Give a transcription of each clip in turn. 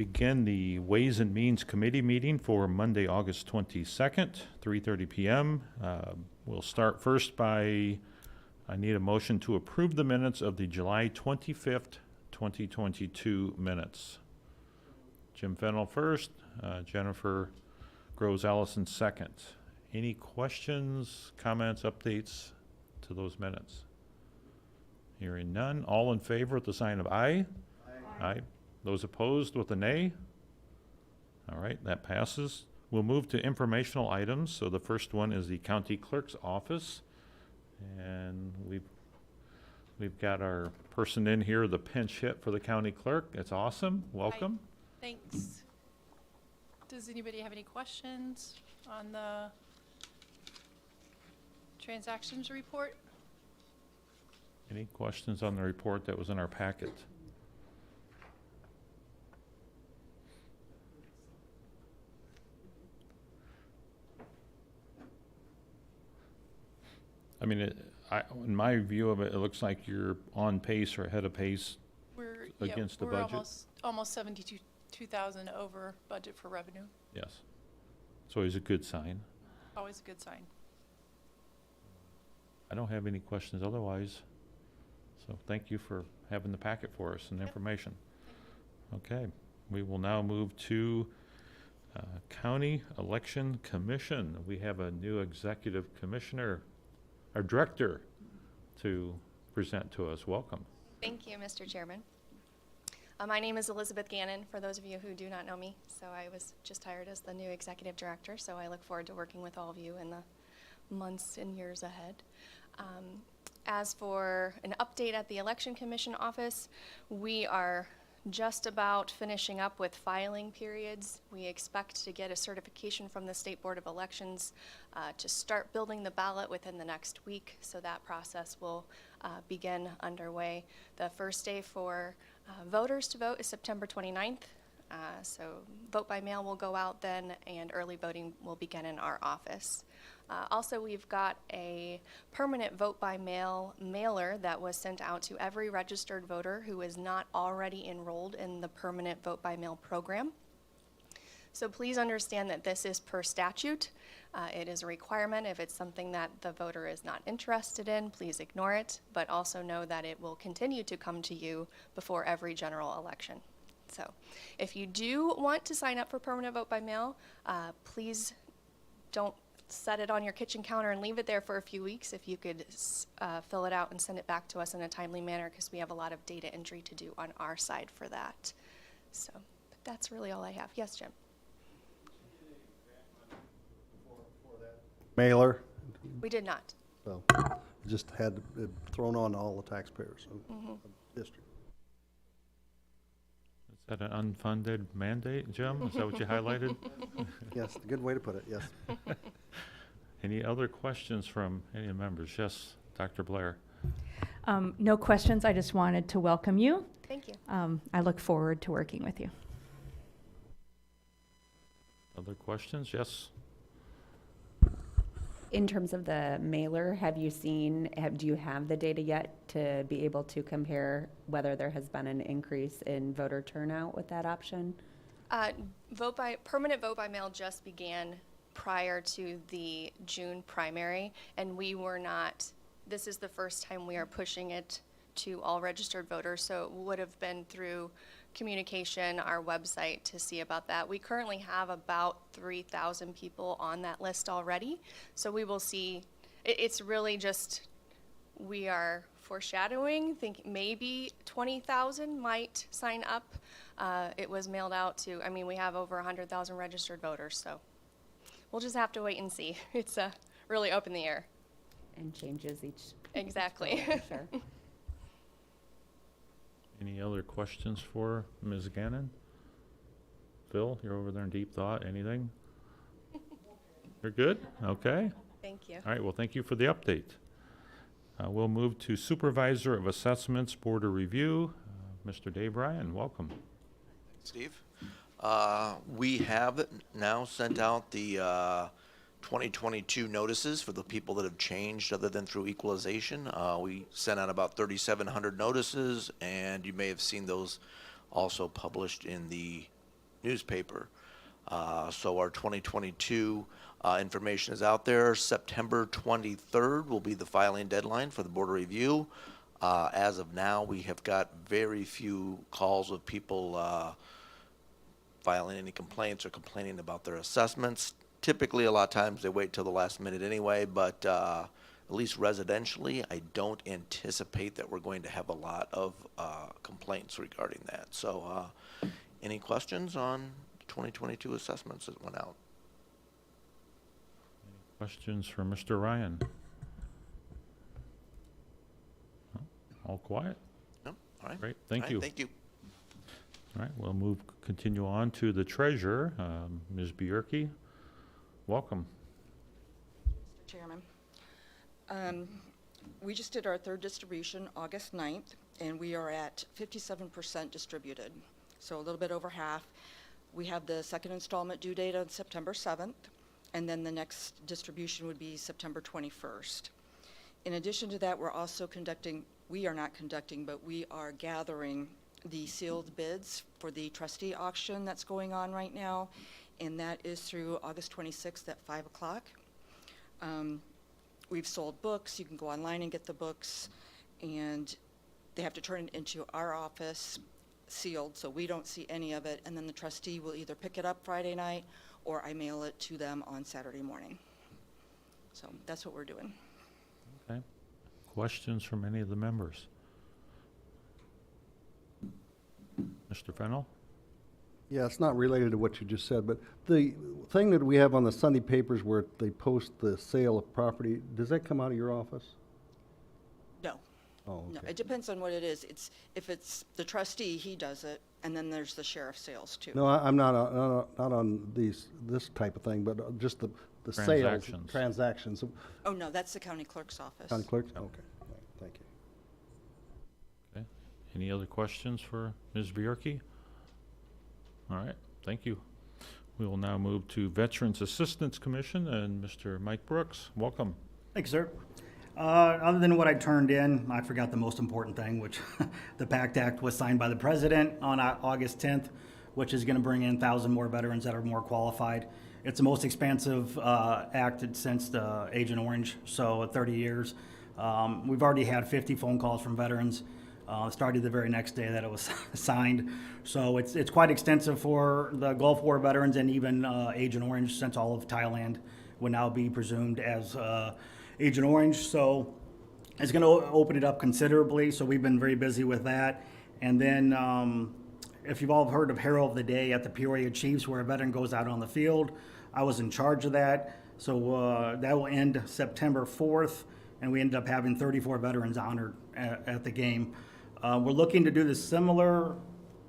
begin the Ways and Means Committee meeting for Monday, August 22nd, 3:30 p.m. We'll start first by, I need a motion to approve the minutes of the July 25th, 2022 minutes. Jim Fennell first, Jennifer Groves Allison second. Any questions, comments, updates to those minutes? Hearing none. All in favor with the sign of aye. Aye. Aye. Those opposed with a nay? All right, that passes. We'll move to informational items. So the first one is the county clerk's office. And we've got our person in here, the pinch hit for the county clerk. It's awesome. Welcome. Hi. Thanks. Does anybody have any questions on the transactions report? Any questions on the report that was in our packet? I mean, in my view of it, it looks like you're on pace or ahead of pace against the budget. We're almost 72,000 over budget for revenue. Yes. It's always a good sign. Always a good sign. I don't have any questions otherwise. So thank you for having the packet for us and information. Okay, we will now move to County Election Commission. We have a new executive commissioner, our director, to present to us. Welcome. Thank you, Mr. Chairman. My name is Elizabeth Gannon, for those of you who do not know me. So I was just hired as the new executive director, so I look forward to working with all of you in the months and years ahead. As for an update at the Election Commission office, we are just about finishing up with filing periods. We expect to get a certification from the State Board of Elections to start building the ballot within the next week, so that process will begin underway. The first day for voters to vote is September 29th. So vote by mail will go out then, and early voting will begin in our office. Also, we've got a permanent vote by mail mailer that was sent out to every registered voter who is not already enrolled in the permanent vote by mail program. So please understand that this is per statute. It is a requirement. If it's something that the voter is not interested in, please ignore it, but also know that it will continue to come to you before every general election. So if you do want to sign up for permanent vote by mail, please don't set it on your kitchen counter and leave it there for a few weeks. If you could fill it out and send it back to us in a timely manner, because we have a lot of data entry to do on our side for that. So that's really all I have. Yes, Jim? Mailer, We did not. so just had it thrown on all the taxpayers of the district. Is that an unfunded mandate, Jim? Is that what you highlighted? Yes, a good way to put it, yes. Any other questions from any members? Yes, Dr. Blair. No questions. I just wanted to welcome you. Thank you. I look forward to working with you. Other questions? Yes. In terms of the mailer, do you have the data yet to be able to compare whether there has been an increase in voter turnout with that option? Permanent vote by mail just began prior to the June primary, and this is the first time we are pushing it to all registered voters, so it would have been through communication, our website, to see about that. We currently have about 3,000 people on that list already, so we will see. It's really just, we are foreshadowing, think maybe 20,000 might sign up. It was mailed out to, we have over 100,000 registered voters, so we'll just have to wait and see. It's really up in the air. And changes each. Exactly. Sure. Any other questions for Ms. Gannon? Phil, you're over there in deep thought. Anything? You're good? Okay. Thank you. All right, well, thank you for the update. We'll move to Supervisor of Assessments Board of Review, Mr. Dave Ryan. Welcome. Steve. We have now sent out the 2022 notices for the people that have changed other than through equalization. We sent out about 3,700 notices, and you may have seen those also published in the newspaper. So our 2022 information is out there. September 23rd will be the filing deadline for the board review. As of now, we have got very few calls of people filing any complaints or complaining about their assessments. Typically, a lot of times they wait till the last minute anyway, but at least residentially, I don't anticipate that we're going to have a lot of complaints regarding that. So any questions on 2022 assessments that went out? Questions for Mr. Ryan? No? All quiet? No? All right. Great, All thank right, you. Thank you. All right, we'll continue on to the treasurer, Ms. Bierke. Welcome. Chairman. We just did our third distribution August 9th, and we are at 57% distributed, so a little bit over half. We have the second installment due date on September 7th, and then the next distribution would be September 21st. In addition to that, we're also we are gathering the sealed bids for the trustee auction that's going on right now, and that is through August 26th at 5 o'clock. We've sold books. You can go online and get the books, and they have to turn it into our office sealed, so we don't see any of it, and then the trustee will either pick it up Friday night or I mail it to them on Saturday morning. So that's what we're doing. Okay. Questions from any of the members? Mr. Fennell? Yeah, it's not related to what you just said, but the thing that we have on the Sunday papers where they post the sale of property, does that come out of your office? No. Oh, No, okay. it depends on what it is. If it's the trustee, he does it, and then there's the sheriff's sales too. No, I'm not on this type of thing, but just the sales. Transactions. Transactions. Oh, no, that's the county clerk's office. County clerks? Okay, all right, thank you. Okay. Any other questions for Ms. Bierke? All right, thank you. We will now move to Veterans Assistance Commission and Mr. Mike Brooks. Welcome. Thanks, sir. Other than what I turned in, I forgot the most important thing, which the PACT Act was signed by the president on August 10th, which is going to bring in 1,000 more veterans that are more qualified. It's the most expansive act since the Agent Orange, so 30 years. We've already had 50 phone calls from veterans. Started the very next day that it was signed. So it's quite extensive for the Gulf War veterans and even Agent Orange, since all of Thailand would now be presumed as Agent Orange. So it's going to open it up considerably. So we've been very busy with that. And then if you've all heard of Hero of the Day at the Peoria Chiefs, where a veteran goes out on the field, I was in charge of that. So that will end September 4th. And we ended up having 34 veterans honored at the game. We're looking to do this similar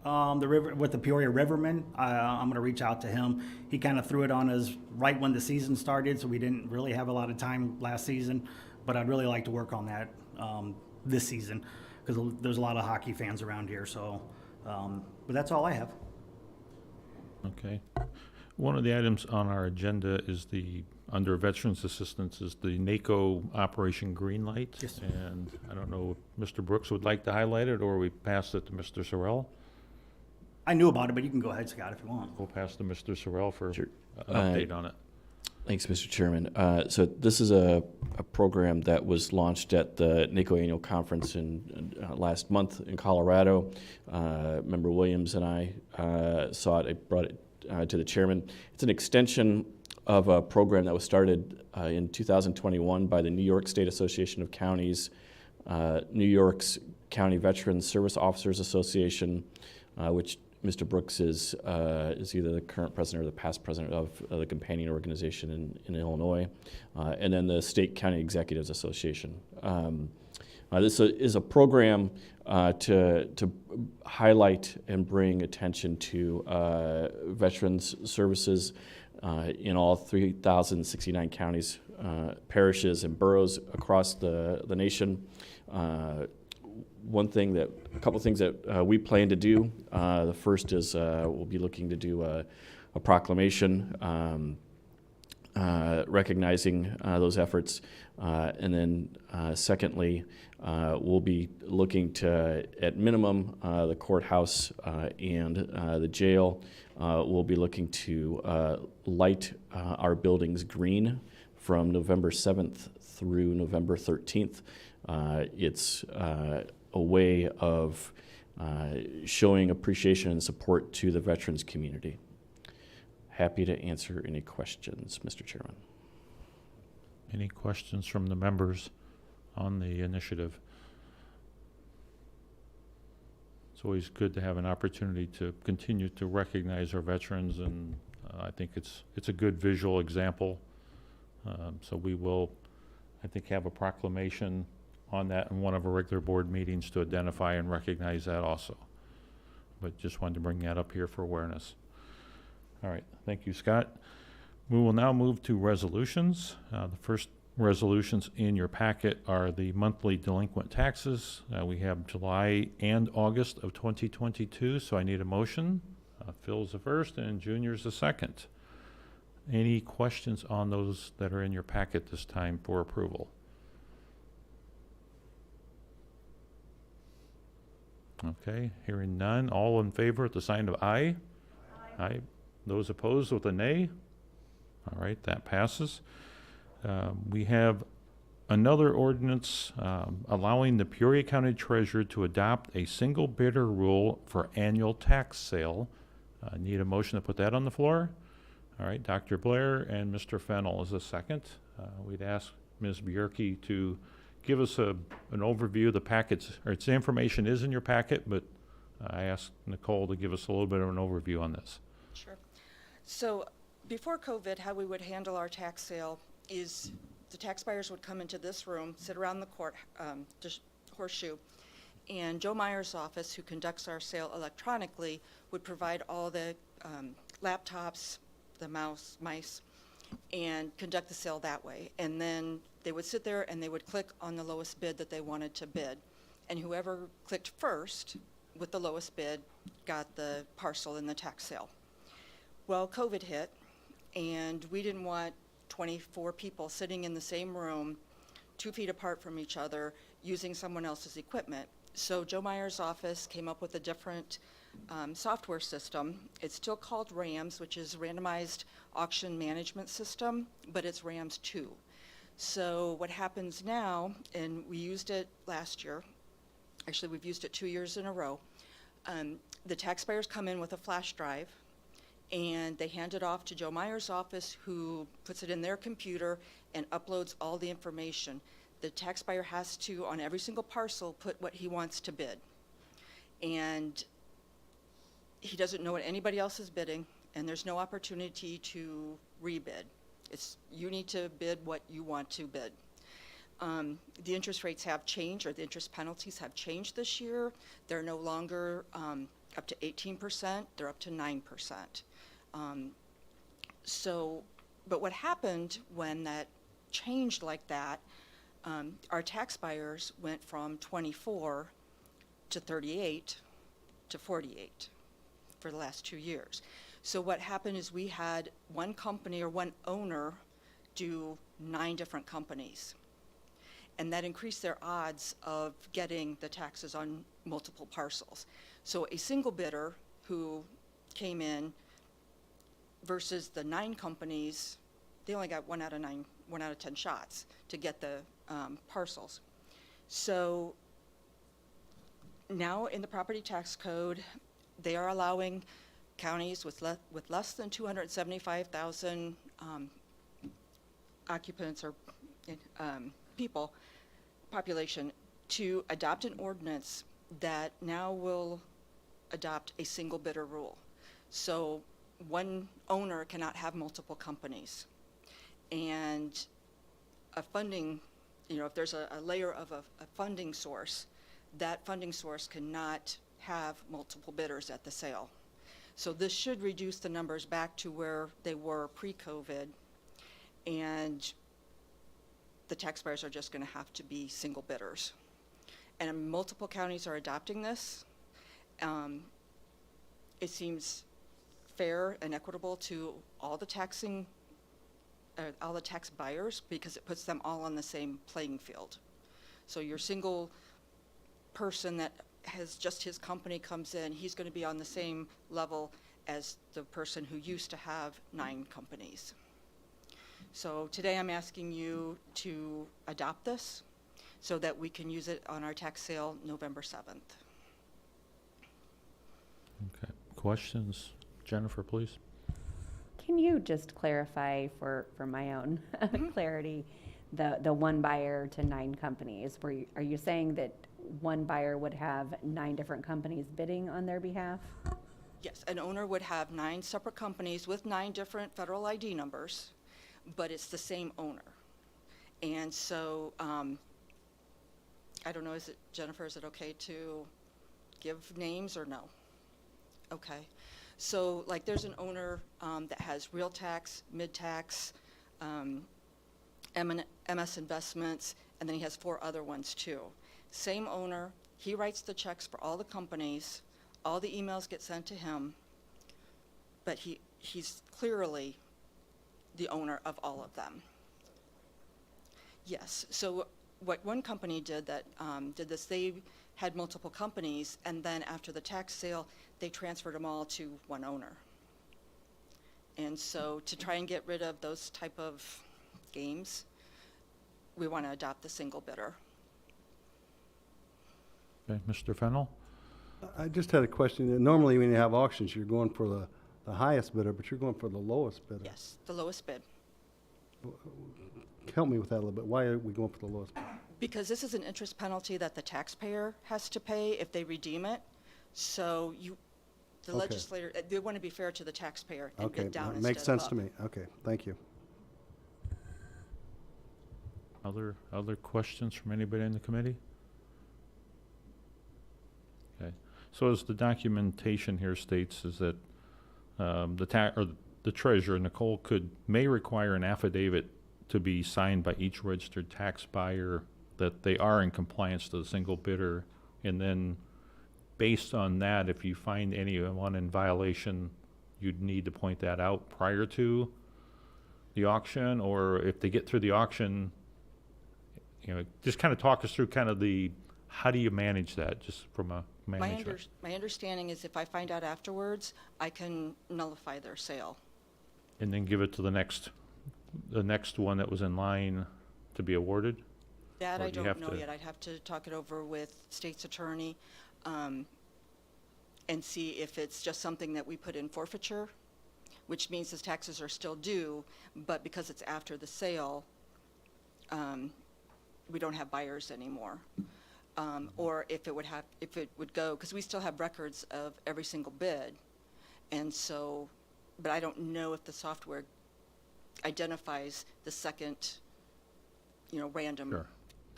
with the Peoria Riverman. I'm going to reach out to him. He kind of threw it on us right when the season started, so we didn't really have a lot of time last season. But I'd really like to work on that this season because there's a lot of hockey fans around here. So, but that's all I have. Okay. One of the items on our agenda is under Veterans Assistance is the NACO Operation Greenlight. Yes. And I don't know if Mr. Brooks would like to highlight it, or we pass it to Mr. Sorrell. I knew about it, but you can go ahead, Scott, if you want. We'll pass to Mr. Sorrell for Sure. an update on it. Thanks, Mr. Chairman. So this is a program that was launched at the NACO Annual Conference last month in Colorado. Member Williams and I saw it. I brought it to the chairman. It's an extension of a program that was started in 2021 by the New York State Association of Counties, New York's County Veterans Service Officers Association, which Mr. Brooks is either the current president or the past president of the companion organization in Illinois, and then the State County Executives Association. This is a program to highlight and bring attention to veterans services in all 3,069 counties, parishes, and boroughs across the nation. A couple things that we plan to do. The first is we'll be looking to do a proclamation recognizing those efforts. And then secondly, we'll be looking to, at minimum, the courthouse and the jail. We'll be looking to light our buildings green from November 7th through November 13th. It's a way of showing appreciation and support to the veterans community. Happy to answer any questions, Mr. Chairman. Any questions from the members on the initiative? It's always good to have an opportunity to continue to recognize our veterans, and I think it's a good visual example. So we will, I think, have a proclamation on that in one of our regular board meetings to identify and recognize that also. But just wanted to bring that up here for awareness. All right, thank you, Scott. We will now move to resolutions. The first resolutions in your packet are the monthly delinquent taxes. We have July and August of 2022, so I need a motion. Phil's the first and Junior's the second. Any questions on those that are in your packet this time for approval? Okay, hearing none. All in favor at the sign of aye? Aye. Those opposed with a nay? All right, that passes. We have another ordinance allowing the Peoria County Treasurer to adopt a single bidder rule for annual tax sale. Need a motion to put that on the floor? All right, Dr. Blair and Mr. Fennell is a second. We'd ask Ms. Bjerke to give us an overview of the packets, or its information is in your packet, but I asked Nicole to give us a little bit of an overview on this. Sure. So before COVID, how we would handle our tax sale is the tax buyers would come into this room, sit around the court, horseshoe, and Joe Meyer's office, who conducts our sale electronically, would provide all the laptops, the mice, and conduct the sale that way. And then they would sit there and they would click on the lowest bid that they wanted to bid. And whoever clicked first with the lowest bid got the parcel in the tax sale. Well, COVID hit, and we didn't want 24 people sitting in the same room, 2 feet apart from each other, using someone else's equipment. So Joe Meyer's office came up with a different software system. It's still called RAMS, which is Randomized Auction Management System, but it's RAMS 2. So what happens now, and we used it last year, actually we've used it 2 years in a row, the tax buyers come in with a flash drive, and they hand it off to Joe Meyer's office, who puts it in their computer and uploads all the information. The tax buyer has to, on every single parcel, put what he wants to bid. And he doesn't know what anybody else is bidding, and there's no opportunity to rebid. It's, you need to bid what you want to bid. The interest rates have changed, or the interest penalties have changed this year. They're no longer up to 18%, they're up to 9%. But what happened when that changed like that, our tax buyers went from 24 to 38 to 48 for the last 2 years. So what happened is we had one company or one owner do 9 different companies. And that increased their odds of getting the taxes on multiple parcels. So a single bidder who came in versus the 9 companies, they only got 1 out of 10 shots to get the parcels. So now in the property tax code, they are allowing counties with less than 275,000 occupants or population to adopt an ordinance that now will adopt a single bidder rule. So one owner cannot have multiple companies. And a funding, if there's a layer of a funding source, that funding source cannot have multiple bidders at the sale. So this should reduce the numbers back to where they were pre-COVID, and the tax buyers are just going to have to be single bidders. And multiple counties are adopting this. It seems fair and equitable to all the taxing all the tax buyers, because it puts them all on the same playing field. So your single person that has just his company comes in, he's going to be on the same level as the person who used to have 9 companies. So today I'm asking you to adopt this so that we can use it on our tax sale November 7th. Okay. Questions? Jennifer, please. Can you just clarify for my own clarity, the one buyer to 9 companies? Are you saying that one buyer would have 9 different companies bidding on their behalf? Yes, an owner would have 9 separate companies with 9 different federal ID numbers, but it's the same owner. And so, I don't know, Jennifer, is it okay to give names or no? Okay. So, like, there's an owner that has Real Tax, Mid-Tax, MS Investments, and then he has 4 other ones too. Same owner, he writes the checks for all the companies, all the emails get sent to him, but he's clearly the owner of all of them. Yes, so what one company did that did this, they had multiple companies, and then after the tax sale, they transferred them all to one owner. And so to try and get rid of those type of games, we want to adopt the single bidder. Okay, Mr. Fennell? I just had a question. Normally, when you have auctions, you're going for the highest bidder, but you're going for the lowest bidder. Yes, the lowest bid. Help me with that a little bit. Why are we going for the lowest bidder? Because this is an interest penalty that the taxpayer has to pay if they redeem it. So the Okay. legislator, they want to be fair to the taxpayer and Okay, bid down that instead makes of sense up. to me. Okay, thank you. Other questions from anybody in the committee? Okay, so as the documentation here states, is that the treasurer, Nicole, may require an affidavit to be signed by each registered tax buyer that they are in compliance to the single bidder, and then based on that, if you find anyone in violation, you'd need to point that out prior to the auction, or if they get through the auction, just kind of talk us through kind of how do you manage that, just from a management? My understanding is if I find out afterwards, I can nullify their sale. And then give it to the next one that was in line to be awarded? That Or I do you don't have know to- yet. I'd have to talk it over with state's attorney and see if it's just something that we put in forfeiture, which means his taxes are still due, but because it's after the sale, we don't have buyers anymore. Or if it would go, because we still have records of every single bid, and so, but I don't know if the software identifies the second, random Sure.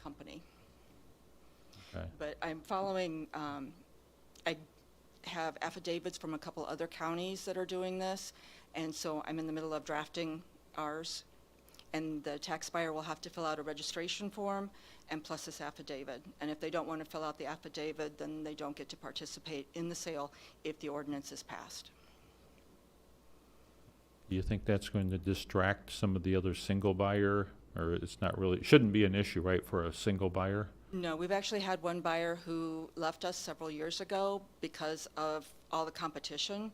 company. Okay. But I'm following, I have affidavits from a couple other counties that are doing this, and so I'm in the middle of drafting ours. And the tax buyer will have to fill out a registration form and plus this affidavit. And if they don't want to fill out the affidavit, then they don't get to participate in the sale if the ordinance is passed. Do you think that's going to distract some of the other single buyer, or it shouldn't be an issue, right, for a single buyer? No, we've actually had one buyer who left us several years ago because of all the competition.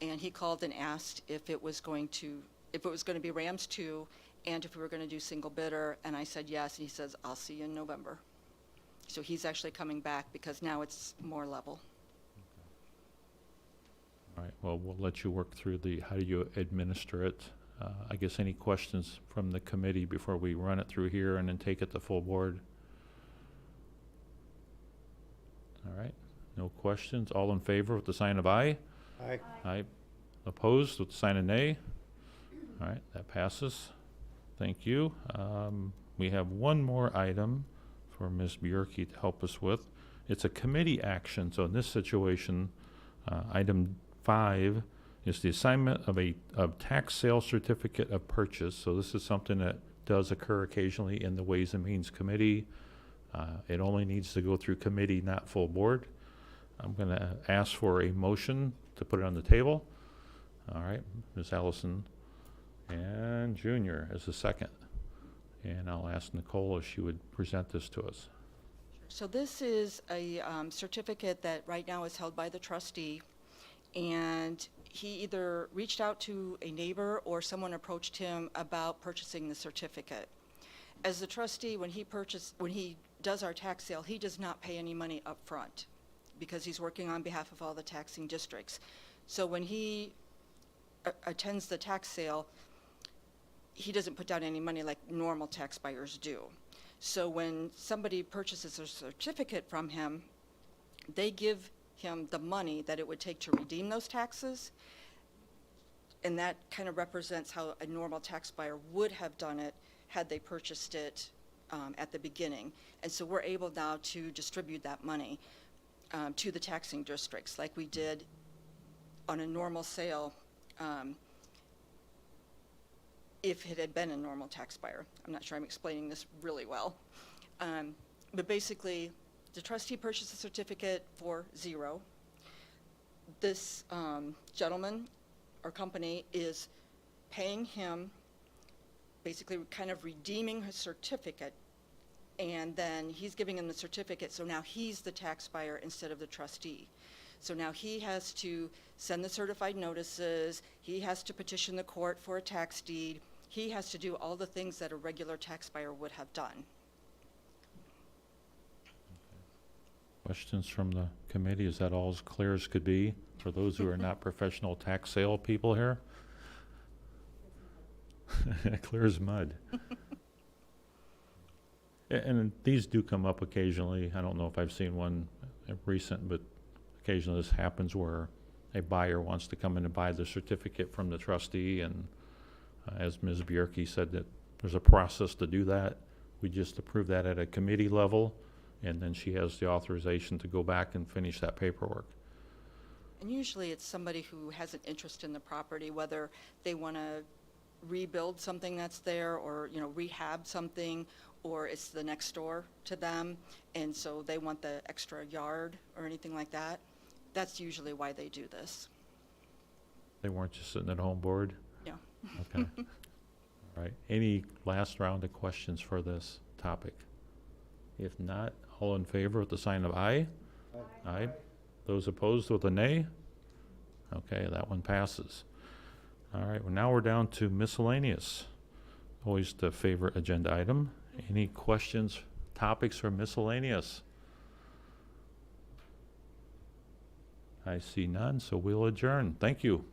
And he called and asked if it was going to be Rams 2 and if we were going to do single bidder, and I said yes, and he says, I'll see you in November. So he's actually coming back because now it's more level. All right, well, we'll let you work through how do you administer it. I guess any questions from the committee before we run it through here and then take it to full board? All right, no questions. All in favor with the sign of aye? Aye. Aye. Opposed with the sign of nay? All right, that passes. Thank you. We have one more item for Ms. Bjorky to help us with. It's a committee action. So in this situation, item 5 is the assignment of a tax sale certificate of purchase. So this is something that does occur occasionally in the Ways and Means Committee. It only needs to go through committee, not full board. I'm going to ask for a motion to put it on the table. All right, Ms. Allison, and Junior as the second. And I'll ask Nicole if she would present this to us. So this is a certificate that right now is held by the trustee, and he either reached out to a neighbor or someone approached him about purchasing the certificate. As the trustee, when he does our tax sale, he does not pay any money up front because he's working on behalf of all the taxing districts. So when he attends the tax sale, he doesn't put down any money like normal tax buyers do. So when somebody purchases a certificate from him, they give him the money that it would take to redeem those taxes, and that kind of represents how a normal tax buyer would have done it had they purchased it at the beginning. And so we're able now to distribute that money to the taxing districts like we did on a normal sale if it had been a normal tax buyer. I'm not sure I'm explaining this really well. But basically, the trustee purchased a certificate for $0. This gentleman or company is paying him, basically kind of redeeming his certificate, and then he's giving him the certificate, so now he's the tax buyer instead of the trustee. So now he has to send the certified notices, he has to petition the court for a tax deed, he has to do all the things that a regular tax buyer would have done. Questions from the committee? Is that all as clear as could be for those who are not professional tax sale people here? Clear as mud. And these do come up occasionally. I don't know if I've seen one recent, but occasionally this happens where a buyer wants to come in and buy the certificate from the trustee, and as Ms. Bjerke said, that there's a process to do that. We just approve that at a committee level, and then she has the authorization to go back and finish that paperwork. And usually it's somebody who has an interest in the property, whether they want to rebuild something that's there, or rehab something, or it's the next door to them, and so they want the extra yard or anything like that. That's usually why they do this. They weren't just sitting at home bored? Yeah. Okay. All right. Any last round of questions for this topic? If not, all in favor with the sign of aye? Aye. Those opposed with a nay? Okay, that one passes. All right, well, now we're down to miscellaneous. Always the favorite agenda item. Any questions, topics for miscellaneous? I see none, so we'll adjourn. Thank you.